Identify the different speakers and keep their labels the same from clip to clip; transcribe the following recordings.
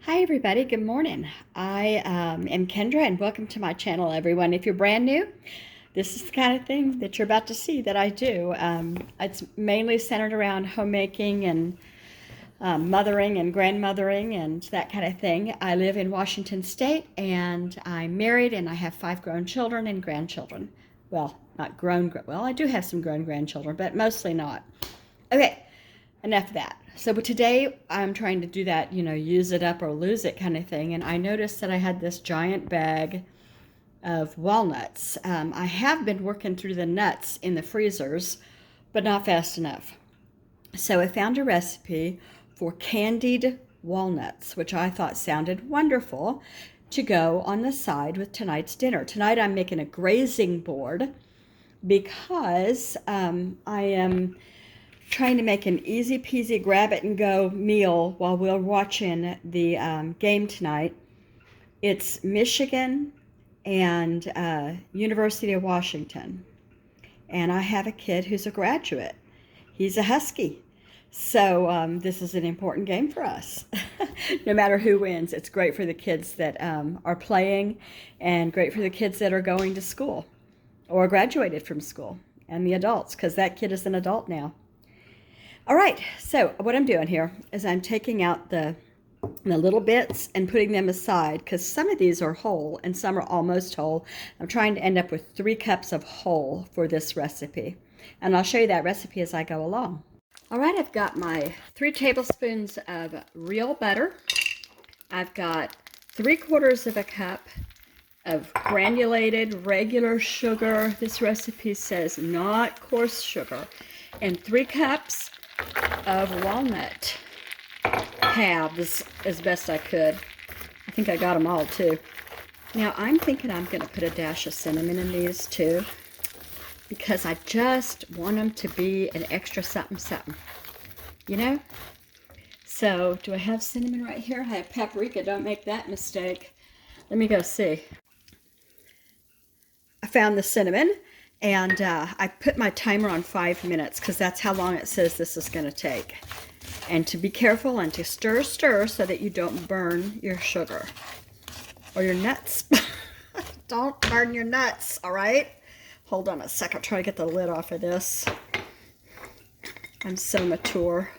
Speaker 1: Hi everybody, good morning. I am Kendra and welcome to my channel, everyone. If you're brand new, this is the kind of thing that you're about to see that I do. It's mainly centered around homemaking and mothering and grandmothering and that kind of thing. I live in Washington State and I'm married and I have 5 grown children and grandchildren. Well, not grown, well, I do have some grown grandchildren, but mostly not. Okay, enough of that. So but today I'm trying to do that, use it up or lose it kind of thing. And I noticed that I had this giant bag of walnuts. I have been working through the nuts in the freezers, but not fast enough. So I found a recipe for candied walnuts, which I thought sounded wonderful to go on the side with tonight's dinner. Tonight I'm making a grazing board because I am trying to make an easy peasy grab it and go meal while we're watching the game tonight. It's Michigan and University of Washington. And I have a kid who's a graduate. He's a Husky. So this is an important game for us. No matter who wins, it's great for the kids that are playing and great for the kids that are going to school or graduated from school and the adults, because that kid is an adult now. All right, so what I'm doing here is I'm taking out the little bits and putting them aside because some of these are whole and some are almost whole. I'm trying to end up with 3 cups of whole for this recipe. And I'll show you that recipe as I go along. All right, I've got my 3 tablespoons of real butter. I've got 3/4 of a cup of granulated regular sugar. This recipe says not coarse sugar. And 3 cups of walnut halves as best I could. I think I got them all too. Now I'm thinking I'm going to put a dash of cinnamon in these too because I just want them to be an extra something something, So do I have cinnamon right here? I have paprika. Don't make that mistake. Let me go see. I found the cinnamon. And I put my timer on 5 minutes because that's how long it says this is going to take. And to be careful and to stir so that you don't burn your sugar or your nuts. Don't burn your nuts, all right? Hold on a sec. I'll try to get the lid off of this. I'm so mature.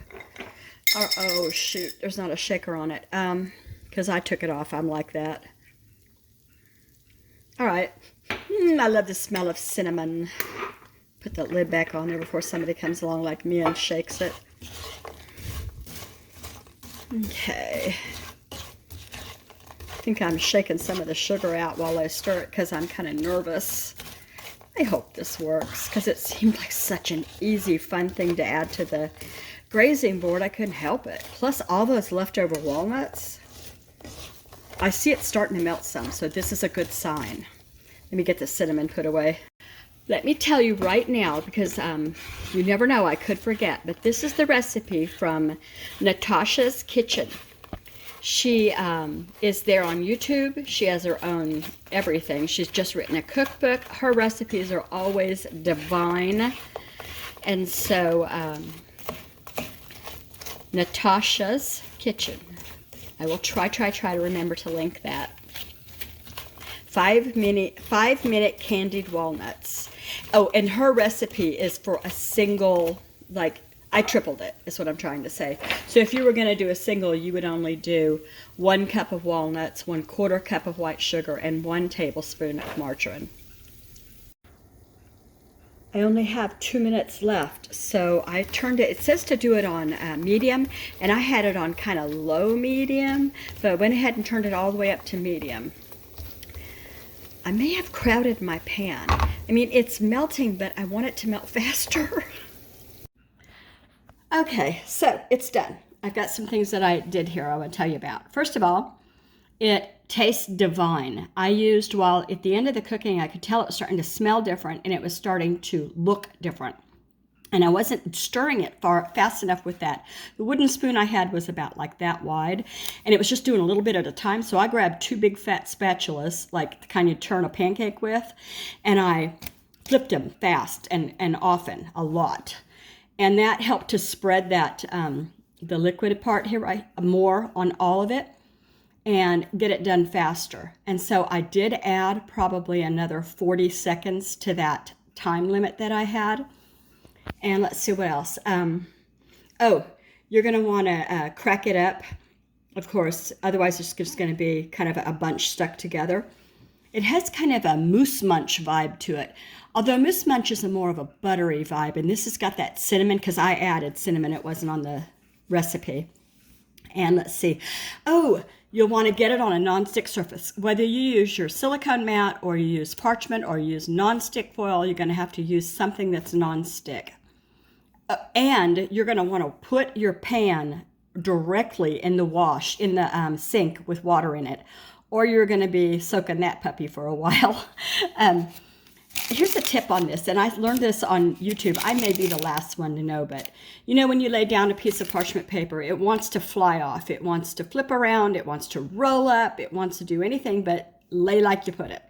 Speaker 1: Oh, shoot. There's not a shaker on it because I took it off. I'm like that. All right. I love the smell of cinnamon. Put that lid back on there before somebody comes along like me and shakes it. Okay. I think I'm shaking some of the sugar out while I stir it because I'm kind of nervous. I hope this works because it seemed like such an easy, fun thing to add to the grazing board. I couldn't help it. Plus all those leftover walnuts. I see it starting to melt some, so this is a good sign. Let me get the cinnamon put away. Let me tell you right now, because you never know, I could forget, but this is the recipe from Natasha's Kitchen. She is there on YouTube. She has her own everything. She's just written a cookbook. Her recipes are always divine. And so, Natasha's Kitchen. I will try to remember to link that. 5-minute candied walnuts. Oh, and her recipe is for a single, I tripled it, is what I'm trying to say. So if you were going to do a single, you would only do 1 cup of walnuts, 1/4 cup of white sugar, and 1 tablespoon of margarine. I only have 2 minutes left, so I turned it. It says to do it on medium, and I had it on kind of low medium, but I went ahead and turned it all the way up to medium. I may have crowded my pan. I mean, it's melting, but I want it to melt faster. Okay, so it's done. I've got some things that I did here I want to tell you about. First of all, it tastes divine. I used, while at the end of the cooking, I could tell it was starting to smell different and it was starting to look different. And I wasn't stirring it fast enough with that. The wooden spoon I had was about like that wide, and it was just doing a little bit at a time. So I grabbed 2 big fat spatulas, like the kind you turn a pancake with, and I flipped them fast and often, a lot. And that helped to spread that, the liquid part here, more on all of it. and get it done faster. And so I did add probably another 40 seconds to that time limit that I had. And let's see what else. Oh, you're going to want to crack it up, of course. Otherwise, it's just going to be kind of a bunch stuck together. It has kind of a Moose Munch vibe to it. Although Moose Munch is a more of a buttery vibe. And this has got that cinnamon, because I added cinnamon. It wasn't on the recipe. And let's see. Oh, you'll want to get it on a nonstick surface. Whether you use your silicone mat or you use parchment or you use nonstick foil, you're going to have to use something that's nonstick. And you're going to want to put your pan directly in the wash, in the sink with water in it, or you're going to be soaking that puppy for a while. Here's a tip on this, and I learned this on YouTube. I may be the last one to know, but you know, when you lay down a piece of parchment paper, it wants to fly off. It wants to flip around. It wants to roll up. It wants to do anything but lay like you put it.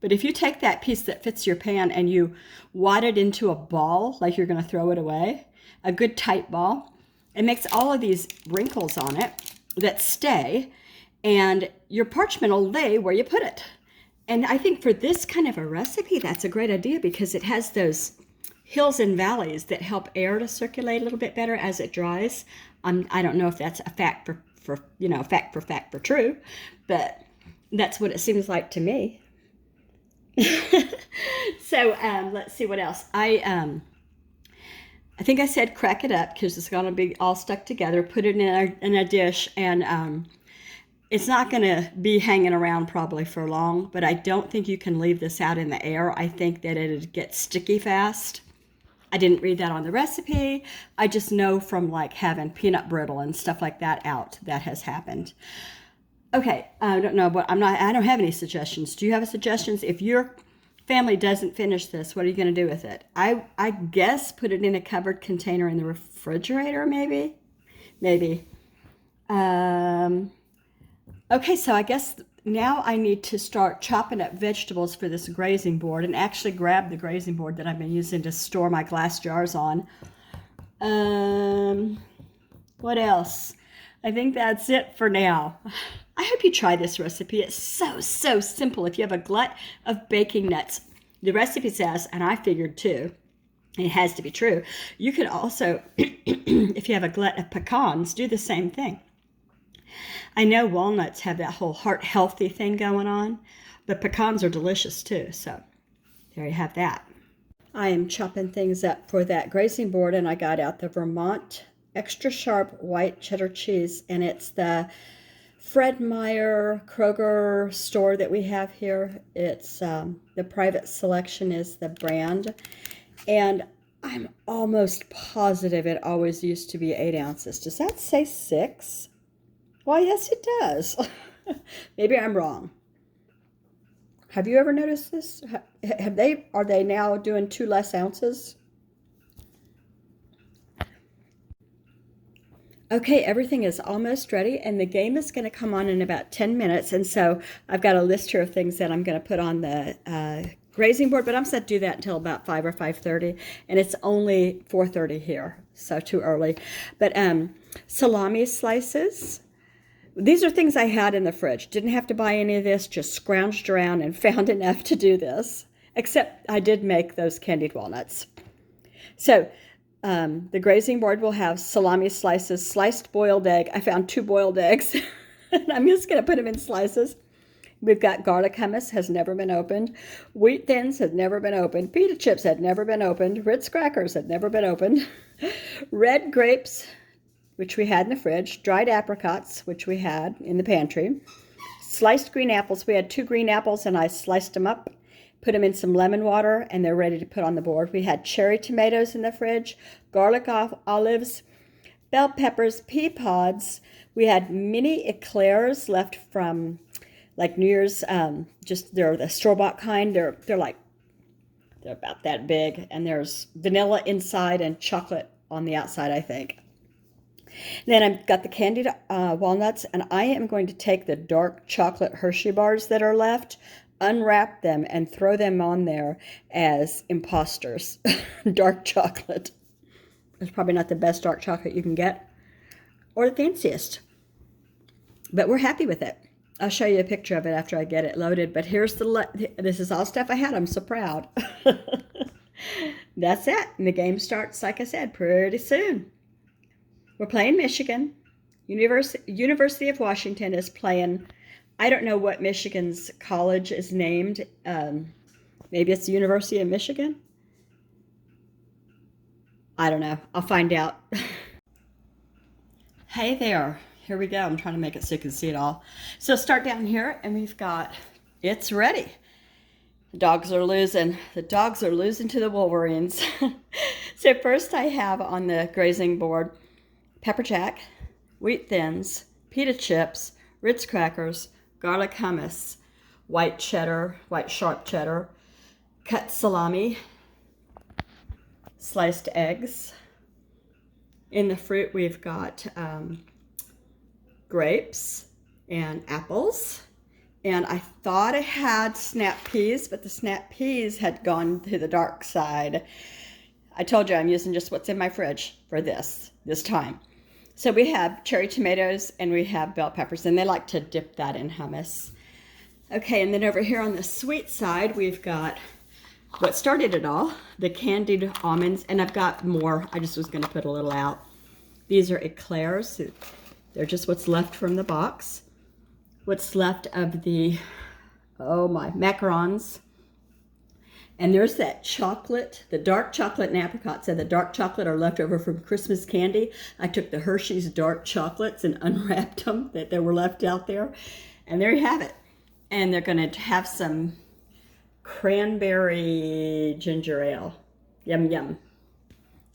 Speaker 1: But if you take that piece that fits your pan and you wad it into a ball, like you're going to throw it away, a good tight ball, it makes all of these wrinkles on it that stay, and your parchment will lay where you put it. And I think for this kind of a recipe, that's a great idea because it has those hills and valleys that help air to circulate a little bit better as it dries. I don't know if that's a fact for true, but that's what it seems like to me. So let's see what else. I think I said crack it up because it's going to be all stuck together. Put it in a dish, and it's not going to be hanging around probably for long, but I don't think you can leave this out in the air. I think that it'd get sticky fast. I didn't read that on the recipe. I just know from like having peanut brittle and stuff like that out that has happened. Okay, I don't know, but I don't have any suggestions. Do you have suggestions? If your family doesn't finish this, what are you going to do with it? I guess put it in a covered container in the refrigerator, maybe. Okay, so I guess now I need to start chopping up vegetables for this grazing board and actually grab the grazing board that I've been using to store my glass jars on. What else? I think that's it for now. I hope you try this recipe. It's so simple. If you have a glut of baking nuts, the recipe says, and I figured too, it has to be true, you could also, if you have a glut of pecans, do the same thing. I know walnuts have that whole heart healthy thing going on, but pecans are delicious too. So there you have that. I am chopping things up for that grazing board, and I got out the Vermont extra sharp white cheddar cheese, and it's the Fred Meyer Kroger store that we have here. It's the Private Selection is the brand, and I'm almost positive it always used to be 8 ounces. Does that say 6? Why, yes, it does. Maybe I'm wrong. Have you ever noticed this? Are they now doing 2 less ounces? Okay, everything is almost ready, and the game is going to come on in about 10 minutes. And so I've got a list here of things that I'm going to put on the grazing board, but I'm set to do that until about 5 or 5:30, and it's only 4:30 here, so too early. But salami slices. These are things I had in the fridge. Didn't have to buy any of this, just scrounged around and found enough to do this. Except I did make those candied walnuts. So the grazing board will have salami slices, sliced boiled egg. I found 2 boiled eggs. And I'm just going to put them in slices. We've got garlic hummus, has never been opened. Wheat thins had never been opened. Pita chips had never been opened. Ritz crackers had never been opened. Red grapes, which we had in the fridge, dried apricots, which we had in the pantry, sliced green apples. We had 2 green apples, and I sliced them up, put them in some lemon water, and they're ready to put on the board. We had cherry tomatoes in the fridge, garlic olives, bell peppers, pea pods. We had mini eclairs left from like New Year's, just they're the store-bought kind. They're about that big, and there's vanilla inside and chocolate on the outside, I think. Then I've got the candied walnuts, and I am going to take the dark chocolate Hershey bars that are left, unwrap them, and throw them on there as imposters. Dark chocolate. It's probably not the best dark chocolate you can get, or the fanciest. but we're happy with it. I'll show you a picture of it after I get it loaded, but here's this is all stuff I had. I'm so proud. That's it. And the game starts, like I said, pretty soon. We're playing Michigan. University of Washington is playing, I don't know what Michigan's college is named. Maybe it's the University of Michigan. I don't know. I'll find out. Hey there. Here we go. I'm trying to make it so you can see it all. So start down here, and we've got, it's ready. The dogs are losing. The dogs are losing to the Wolverines. So first I have on the grazing board, pepper jack, wheat thins, pita chips, Ritz crackers, garlic hummus, white cheddar, white sharp cheddar, cut salami, sliced eggs. In the fruit, we've got grapes and apples. And I thought I had snap peas, but the snap peas had gone to the dark side. I told you I'm using just what's in my fridge for this time. So we have cherry tomatoes and we have bell peppers, and they like to dip that in hummus. Okay, and then over here on the sweet side, we've got what started it all, the candied almonds, and I've got more. I just was going to put a little out. These are eclairs. They're just what's left from the box. What's left of the, oh my, macarons. And there's that chocolate, the dark chocolate and apricots. So the dark chocolate are left over from Christmas candy. I took the Hershey's dark chocolates and unwrapped them that they were left out there. And there you have it. And they're going to have some cranberry ginger ale. Yum, yum.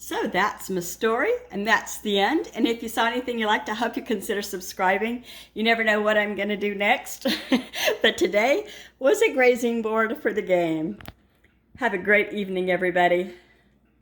Speaker 1: So that's my story, and that's the end. And if you saw anything you liked, I hope you consider subscribing. You never know what I'm going to do next. But today was a grazing board for the game. Have a great evening, everybody.